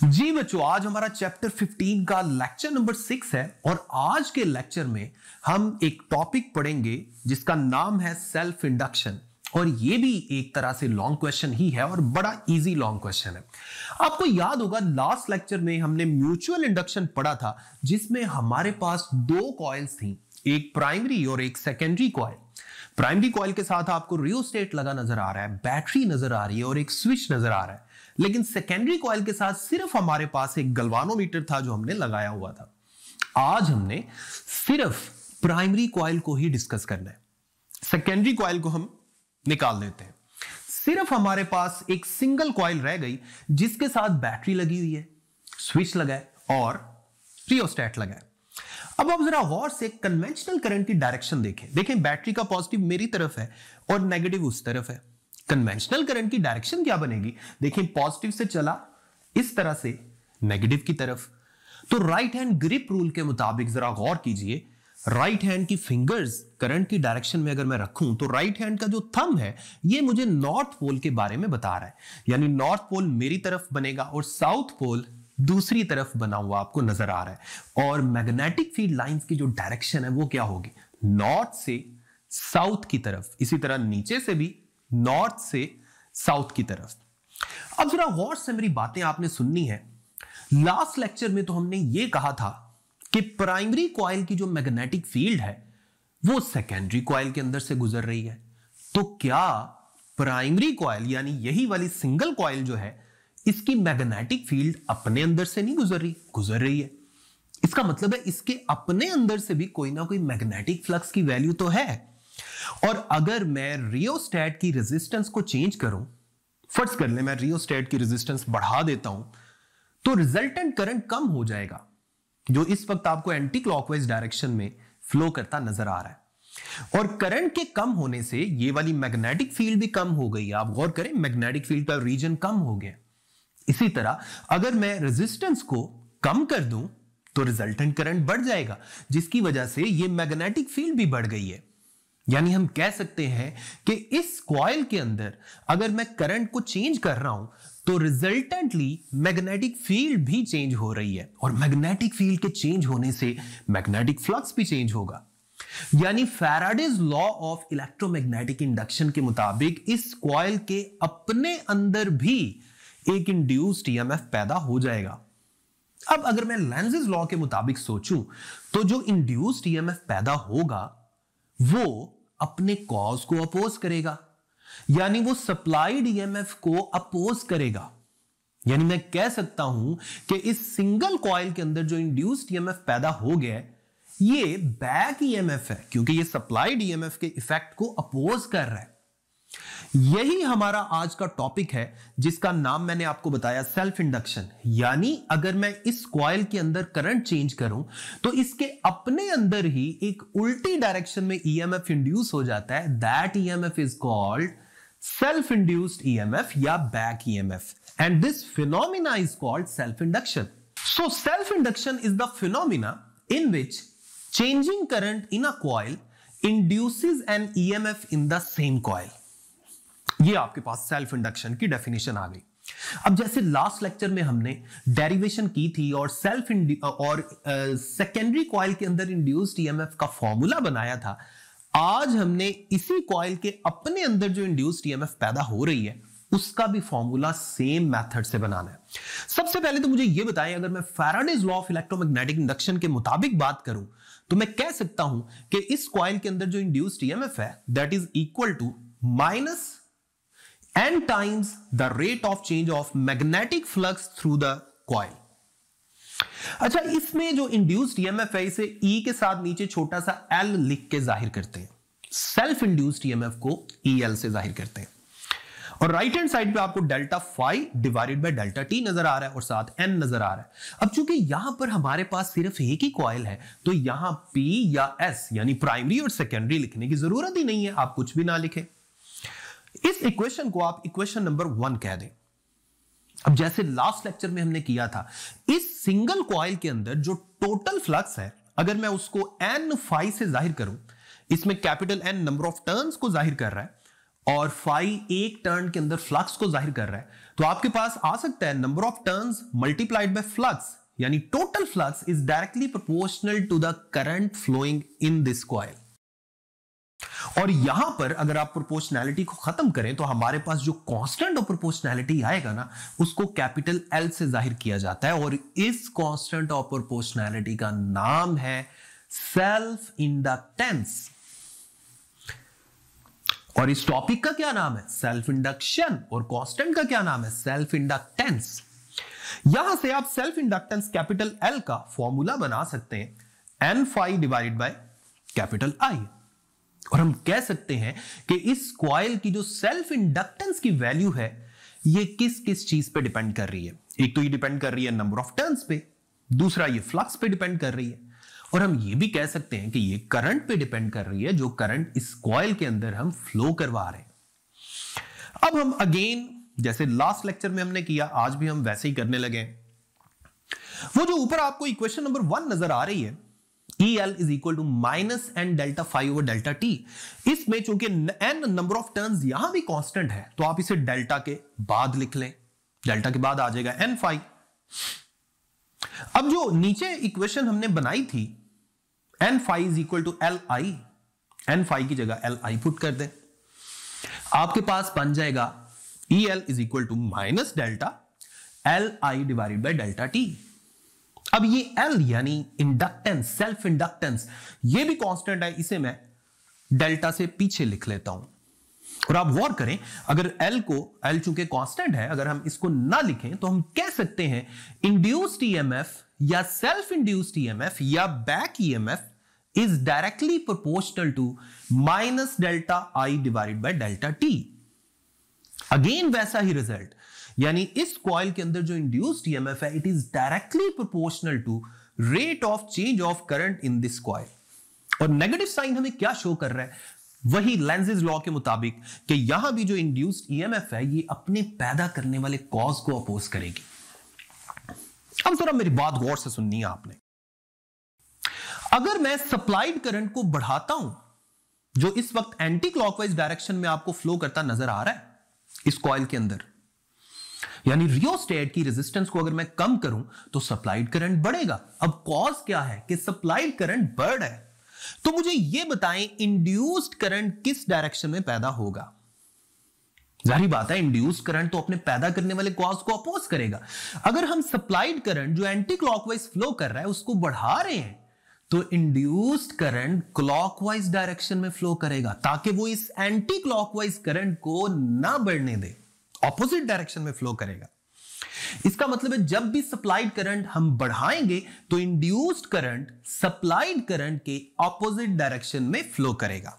जी बच्चों, आज हमारा चैप्टर 15 का लेक्चर नंबर 6 है और आज के लेक्चर में हम एक टॉपिक पढ़ेंगे जिसका नाम है सेल्फ इंडक्शन। और ये भी एक तरह से लॉन्ग क्वेश्चन ही है और बड़ा इजी लॉन्ग क्वेश्चन है। आपको याद होगा लास्ट लेक्चर में हमने म्यूचुअल इंडक्शन पढ़ा था जिसमें हमारे पास दो कॉइल्स थी, एक प्राइमरी और एक सेकेंडरी कॉइल। प्राइमरी कॉइल के साथ आपको रियोस्टेट लगा नजर आ रहा है, बैटरी नजर आ रही है और एक स्विच नजर आ रहा है। लेकिन सेकेंडरी कॉइल के साथ सिर्फ हमारे पास एक गल्वानोमीटर था जो हमने लगाया हुआ था। आज हमने सिर्फ प्राइमरी कॉइल को ही डिस्कस करना है, सेकेंडरी कॉइल को हम निकाल देते हैं। सिर्फ हमारे पास एक सिंगल कॉइल रह गई जिसके साथ बैटरी लगी हुई है, स्विच लगा है और रियोस्टेट लगा है। अब आप जरा गौर से कन्वेंशनल करंट की डायरेक्शन देखें बैटरी का पॉजिटिव मेरी तरफ है और नेगेटिव उस तरफ है। कन्वेंशनल करंट की डायरेक्शन क्या बनेगी? देखें, पॉजिटिव से चला इस तरह से नेगेटिव की तरफ। तो राइट हैंड ग्रिप रूल के मुताबिक जरा गौर कीजिए, राइट हैंड की फिंगर्स करंट की डायरेक्शन में अगर मैं रखूं तो राइट हैंड का जो थंब है ये मुझे नॉर्थ पोल के बारे में बता रहा है, यानी नॉर्थ पोल मेरी तरफ बनेगा और साउथ पोल दूसरी तरफ बना हुआ आपको नजर आ रहा है। और मैग्नेटिक फील्ड लाइंस की जो डायरेक्शन है वो क्या होगी? नॉर्थ से साउथ की तरफ, इसी तरह नीचे से भी नॉर्थ से साउथ की तरफ। अब जरा गौर से मेरी बातें आपने सुननी है। लास्ट लेक्चर में तो हमने ये कहा था कि प्राइमरी कॉइल की जो मैग्नेटिक फील्ड है वो सेकेंडरी कॉइल के अंदर से गुजर रही है। तो क्या प्राइमरी कॉइल यानी यही वाली सिंगल कॉइल जो है इसकी मैग्नेटिक फील्ड अपने अंदर से नहीं गुजर रही है। इसका मतलब है इसके अपने अंदर से भी कोई ना कोई मैग्नेटिक फ्लक्स की वैल्यू तो है। और अगर मैं रियोस्टेट की रेजिस्टेंस को चेंज करूं, फर्ज कर ले मैं रियोस्टेट की रेजिस्टेंस बढ़ा देता हूं, तो रिजल्टेंट करंट कम हो जाएगा जो इस वक्त आपको एंटी क्लॉकवाइज डायरेक्शन में फ्लो करता नजर आ रहा है। और करंट के कम होने से ये वाली मैग्नेटिक फील्ड भी कम हो गई। आप गौर करें, मैग्नेटिक फील्ड का रीजन कम हो गया। इसी तरह अगर मैं रेजिस्टेंस को कम कर दूं तो रिजल्टेंट करंट बढ़ जाएगा, जिसकी वजह से ये मैग्नेटिक फील्ड भी बढ़ गई है। यानी हम कह सकते हैं कि इस कॉइल के अंदर अगर मैं करंट को चेंज कर रहा हूं तो रिजल्टेंटली मैग्नेटिक फील्ड भी चेंज हो रही है और मैग्नेटिक फील्ड के चेंज होने से मैग्नेटिक फ्लक्स भी चेंज होगा। यानी Faraday's law of electromagnetic induction के मुताबिक इस कॉइल के अपने अंदर भी एक इंड्यूस्ड ईएमएफ पैदा हो जाएगा। अब अगर मैं लेंजेस लॉ के मुताबिक सोचूं तो जो इंड्यूस्ड ईएमएफ पैदा होगा वो अपने कॉज को अपोज करेगा, यानी वो सप्लाइड ईएमएफ को अपोज करेगा। यानी मैं कह सकता हूं कि इस सिंगल कॉइल के अंदर जो इंड्यूस्ड ईएमएफ पैदा हो गया है ये बैक ईएमएफ है, क्योंकि ये सप्लाइड ईएमएफ के इफेक्ट को अपोज कर रहा है। यही हमारा आज का टॉपिक है जिसका नाम मैंने आपको बताया सेल्फ इंडक्शन। यानी अगर मैं इस कॉइल के अंदर करंट चेंज करूं तो इसके अपने अंदर ही एक उल्टी डायरेक्शन में ईएमएफ इंड्यूस हो जाता है। That EMF is called self induced EMF या back EMF, and this phenomena is called self induction. So self induction is the phenomena in which changing current in a coil induces an EMF in the same coil. ये आपके पास self induction की definition आ गई। अब जैसे last lecture में हमने डेरिवेशन की थी और सेकेंडरी कॉइल के अंदर इंड्यूस्ड ईएमएफ का फॉर्मूला बनाया था, आज हमने इसी कॉइल के अपने अंदर जो इंड्यूस्ड ईएमएफ पैदा हो रही है उसका भी फॉर्मूला सेम मेथड से बनाना है। सबसे पहले तो मुझे यह बताएं, अगर मैं Faraday's law of electromagnetic induction के मुताबिक बात करूं तो मैं कह सकता हूं कि इस कॉइल के अंदर जो इंड्यूस्ड ईएमएफ है that is equal to minus n times the rate of change of magnetic flux through the coil। अच्छा, इसमें जो इंड्यूस्ड ईएमएफ है इसे E के साथ नीचे छोटा सा L लिख के जाहिर करते हैं। सेल्फ इंड्यूस्ड ईएमएफ को EL से जाहिर करते हैं। और राइट हैंड साइड पे आपको delta phi divided by delta T नजर आ रहा है और साथ N नजर आ रहा है। अब चूंकि यहां पर हमारे पास सिर्फ एक ही कॉइल है तो यहां P या S यानी प्राइमरी और सेकेंडरी लिखने की जरूरत ही नहीं है, आप कुछ भी ना लिखें। इस इक्वेशन को आप इक्वेशन नंबर 1 कह दें। अब जैसे लास्ट लेक्चर में हमने किया था, इस सिंगल कॉइल के अंदर जो टोटल फ्लक्स है अगर मैं उसको n फाई से जाहिर करूं, इसमें capital N number of turns को जाहिर कर रहा है और फाई एक टर्न के अंदर फ्लक्स को जाहिर कर रहा है, तो आपके पास आ सकता है number of turns multiplied by flux, यानी total flux is directly proportional to the current flowing in this coil. और यहां पर अगर आप प्रोपोर्शनैलिटी को खत्म करें तो हमारे पास जो कांस्टेंट ऑफ प्रोपोर्शनैलिटी आएगा ना, उसको कैपिटल एल से जाहिर किया जाता है, और इस कांस्टेंट ऑफ प्रोपोर्शनैलिटी का नाम है सेल्फ इंडक्टेंस। और इस टॉपिक का क्या नाम है? Self induction. और कांस्टेंट का क्या नाम है? Self inductance. यहां से आप सेल्फ इंडक्टेंस कैपिटल एल का फॉर्मूला बना सकते हैं N phi divided by capital I, और हम कह सकते हैं कि इस कॉइल की जो सेल्फ इंडक्टेंस की वैल्यू है ये किस किस चीज पे डिपेंड कर रही है। एक तो ये डिपेंड कर रही है नंबर ऑफ टर्न्स पे, दूसरा ये फ्लक्स पे डिपेंड कर रही है, और हम ये भी कह सकते हैं कि ये करंट पे डिपेंड कर रही है, जो करंट इस कॉइल के अंदर हम फ्लो करवा रहे हैं। अब हम अगेन जैसे लास्ट लेक्चर में हमने किया, आज भी हम वैसे ही करने लगे। वो जो ऊपर आपको इक्वेशन नंबर 1 नजर आ रही है, EL is equal to minus n delta phi over delta t, इसमें चूंकि n नंबर ऑफ टर्न्स यहां भी कांस्टेंट है तो आप इसे डेल्टा के बाद लिख लें, डेल्टा के बाद आ जाएगा n phi। अब जो नीचे इक्वेशन हमने बनाई थी n phi is equal to li, n phi की जगह li पुट कर दें, आपके पास बन जाएगा EL is equal to minus delta li divided by delta t। अब ये L यानी इंडक्टेंस, सेल्फ इंडक्टेंस, ये भी कांस्टेंट है, इसे मैं डेल्टा से पीछे लिख लेता हूं। और आप गौर करें, अगर L चूंकि कांस्टेंट है, अगर हम इसको ना लिखें तो हम कह सकते हैं इंड्यूस्ड ईएमएफ या सेल्फ इंड्यूस्ड ईएमएफ या back EMF is directly proportional to minus delta I divided by delta T. Again वैसा ही रिजल्ट, यानी इस कॉइल के अंदर जो इंड्यूस्ड ईएमएफ है it is directly proportional to rate of change of current in this coil. और negative sign हमें क्या शो कर रहा है? वही लेंजेस लॉ के मुताबिक कि यहां भी जो इंड्यूस्ड ईएमएफ है ये अपने पैदा करने वाले कॉज को अपोज करेगी। अब जरा मेरी बात गौर से सुननी है आपने। अगर मैं सप्लाइड करंट को बढ़ाता हूं, जो इस वक्त एंटी क्लॉकवाइज डायरेक्शन में आपको फ्लो करता नजर आ रहा है इस कॉइल के अंदर, यानी रियोस्टेट की रेजिस्टेंस को अगर मैं कम करूं तो सप्लाइड करंट बढ़ेगा। अब कॉज क्या है कि सप्लाइड करंट बढ़ रहा है, तो मुझे यह बताएं इंड्यूस्ड करंट किस डायरेक्शन में पैदा होगा। जाहिर बात है इंड्यूस्ड करंट तो अपने पैदा करने वाले कॉज को अपोज करेगा। अगर हम सप्लाइड करंट जो एंटी क्लॉकवाइज फ्लो कर रहा है उसको बढ़ा रहे हैं तो इंड्यूस्ड करंट क्लॉकवाइज डायरेक्शन में फ्लो करेगा, ताकि वो इस एंटी क्लॉकवाइज करंट को ना बढ़ने दे, ऑपोजिट डायरेक्शन में फ्लो करेगा। इसका मतलब है जब भी सप्लाइड करंट हम बढ़ाएंगे तो इंड्यूस्ड करंट सप्लाइड करंट के ऑपोजिट डायरेक्शन में फ्लो करेगा।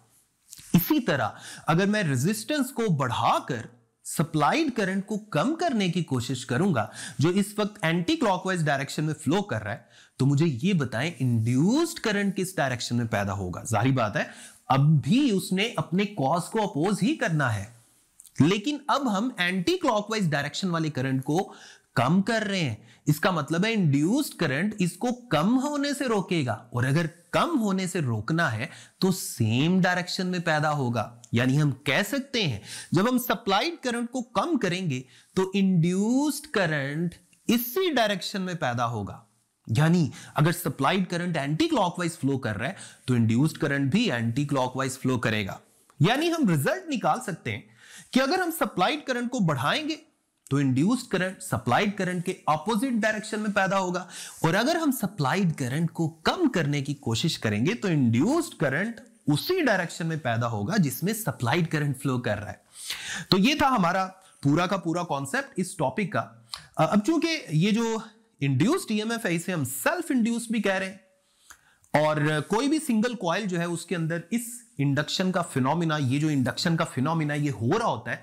इसी तरह अगर मैं रेजिस्टेंस को बढ़ाकर सप्लाइड करंट को कम करने की कोशिश करूंगा जो इस वक्त एंटी क्लॉकवाइज डायरेक्शन में फ्लो कर रहा है, तो मुझे यह बताएं इंड्यूस्ड करंट किस डायरेक्शन में पैदा होगा। जाहिर बात है अब भी उसने अपने कॉज को अपोज ही करना है, लेकिन अब हम एंटी क्लॉकवाइज डायरेक्शन वाले करंट को कम कर रहे हैं। इसका मतलब है इंड्यूस्ड करंट इसको कम होने से रोकेगा, और अगर कम होने से रोकना है तो सेम डायरेक्शन में पैदा होगा। यानी हम कह सकते हैं जब हम सप्लाइड करंट को कम करेंगे तो इंड्यूस्ड करंट इसी डायरेक्शन में पैदा होगा। यानी अगर supplied current anti clockwise flow कर रहा है तो इंड्यूस्ड करंट भी एंटी क्लॉकवाइज फ्लो करेगा। यानी हम रिजल्ट निकाल सकते हैं कि अगर हम सप्लाइड करंट को बढ़ाएंगे तो इंड्यूस्ड करंट सप्लाइड करंट के ऑपोजिट डायरेक्शन में पैदा होगा, और अगर हम सप्लाइड करंट को कम करने की कोशिश करेंगे तो इंड्यूस्ड करंट उसी डायरेक्शन में पैदा होगा जिसमें सप्लाइड करंट फ्लो कर रहा है। तो ये था हमारा पूरा का पूरा कॉन्सेप्ट इस टॉपिक का। अब चूंकि ये जो इंड्यूस्ड ईएमएफ है इसे हम सेल्फ इंड्यूस्ड भी कह रहे हैं, और कोई भी सिंगल कॉइल जो है उसके अंदर इस इंडक्शन का फिनोमिना, ये जो इंडक्शन का फिनोमिना ये हो रहा होता है,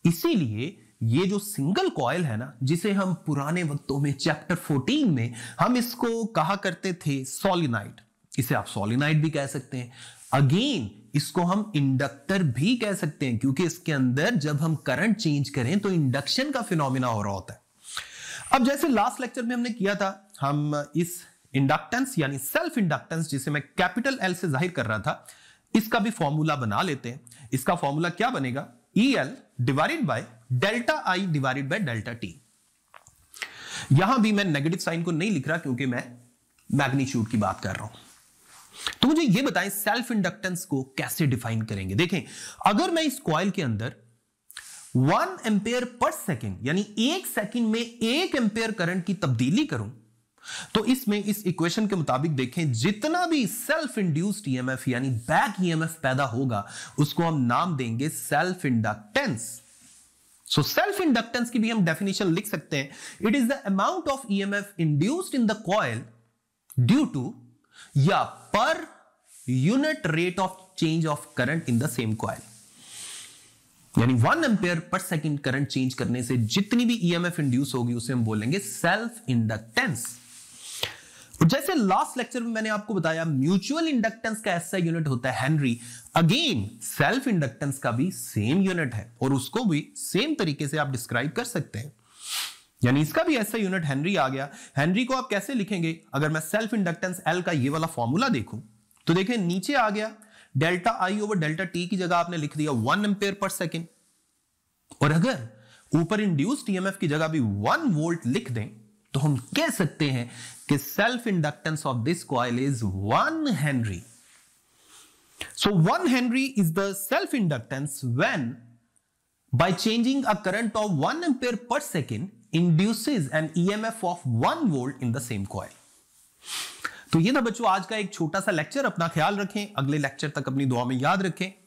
इसीलिए ये जो सिंगल कॉइल है ना, जिसे हम पुराने वक्तों में चैप्टर 14 में हम इसको कहा करते थे सोलिनॉइड, इसे आप सोलिनॉइड भी कह सकते हैं। अगेन इसको हम इंडक्टर भी कह सकते हैं, क्योंकि इसके अंदर जब हम करंट चेंज करें तो इंडक्शन का फिनोमिना हो रहा होता है। अब जैसे लास्ट लेक्चर में हमने किया था, हम इस इंडक्टेंस यानी सेल्फ इंडक्टेंस जिसे मैं कैपिटल एल से जाहिर कर रहा था, इसका भी फॉर्मूला बना लेते हैं। इसका फॉर्मूला क्या बनेगा? EL divided by delta I divided by delta T. यहां भी मैं नेगेटिव साइन को नहीं लिख रहा क्योंकि मैं मैग्नीट्यूड की बात कर रहा हूं। तो मुझे यह बताएं सेल्फ इंडक्टेंस को कैसे डिफाइन करेंगे। देखें, अगर मैं इस कॉइल के अंदर 1 एम्पेयर पर सेकेंड यानी 1 सेकेंड में 1 एम्पेयर करंट की तब्दीली करूं, तो इसमें इस इक्वेशन के मुताबिक देखें जितना भी सेल्फ इंड्यूस्ड ईएमएफ यानी बैक ईएमएफ पैदा होगा उसको हम नाम देंगे self inductance. So self inductance की भी हम डेफिनेशन लिख सकते हैं, it is the amount of EMF induced in the coil due to या per unit rate of change of current in the same coil. यानी 1 ampere per second current change करने से जितनी भी ईएमएफ इंड्यूस होगी उसे हम बोलेंगे सेल्फ इंडक्टेंस। जैसे लास्ट लेक्चर में मैंने आपको बताया म्यूचुअल इंडक्टेंस का ऐसा यूनिट होता है हेनरी, अगेन सेल्फ इंडक्टेंस का भी सेम यूनिट है और उसको भी सेम तरीके से आप डिस्क्राइब कर सकते हैं। यानी इसका भी ऐसा यूनिट हेनरी आ गया। हेनरी को आप कैसे लिखेंगे? अगर मैं सेल्फ इंडक्टेंस एल का ये वाला फॉर्मूला देखूं तो देखें नीचे आ गया डेल्टा आई ओवर डेल्टा टी की जगह आपने लिख दिया 1 एम्पेयर पर सेकेंड, और अगर ऊपर इंड्यूस्ड ईएमएफ की जगह भी 1 वोल्ट लिख दें तो हम कह सकते हैं कि self inductance of this coil is 1 Henry. So 1 Henry is the self inductance when by changing a current of 1 ampere per second induces an EMF of 1 volt in the same coil। तो ये था बच्चों आज का एक छोटा सा lecture. अपना ख्याल रखें, अगले लेक्चर तक अपनी दुआ में याद रखें।